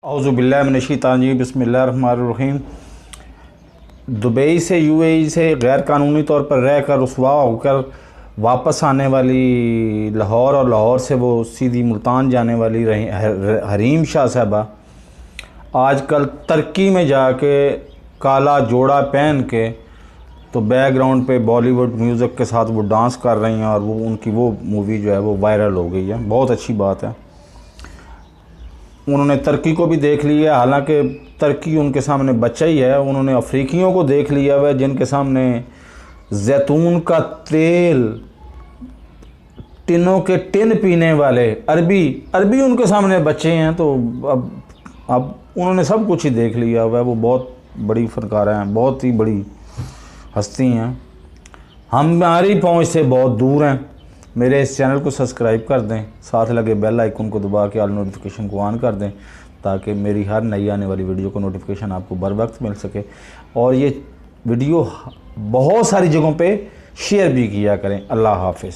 औज़ुबिल्लाहिमिनश्शैतानिर्रजीम बिस्मिल्लाहिर्रहमानिर्रहीम। दुबई से यूएई से गैर कानूनी तौर पर रहकर रुसवा होकर वापस आने वाली लाहौर और लाहौर से वो सीधी मुल्तान जाने वाली हरीम शाह साहबा आजकल तुर्की में जाके काला जोड़ा पहन के तो बैकग्राउंड पे बॉलीवुड म्यूज़िक के साथ वो डांस कर रही हैं और वो उनकी वो मूवी जो है वो वायरल हो गई है। बहुत अच्छी बात है। उन्होंने तुर्की को भी देख लिया, हालांकि तुर्की उनके सामने बच्चा ही है। उन्होंने अफ्रीकियों को देख लिया हुआ जिनके सामने जैतून का तेल, टिनों के टिन पीने वाले अरबी उनके सामने बच्चे हैं। तो अब उन्होंने सब कुछ ही देख लिया हुआ है। वो बहुत बड़ी फनकारा हैं, बहुत ही बड़ी हस्ती हैं। हमारी पहुंच से बहुत दूर हैं। मेरे इस चैनल को सब्सक्राइब कर दें, साथ लगे बेल आइकन को दबा के ऑल नोटिफिकेशन को ऑन कर दें ताकि मेरी हर नई आने वाली वीडियो को नोटिफिकेशन आपको बर वक्त मिल सके। और ये वीडियो बहुत सारी जगहों पे शेयर भी किया करें। अल्लाह हाफिज़।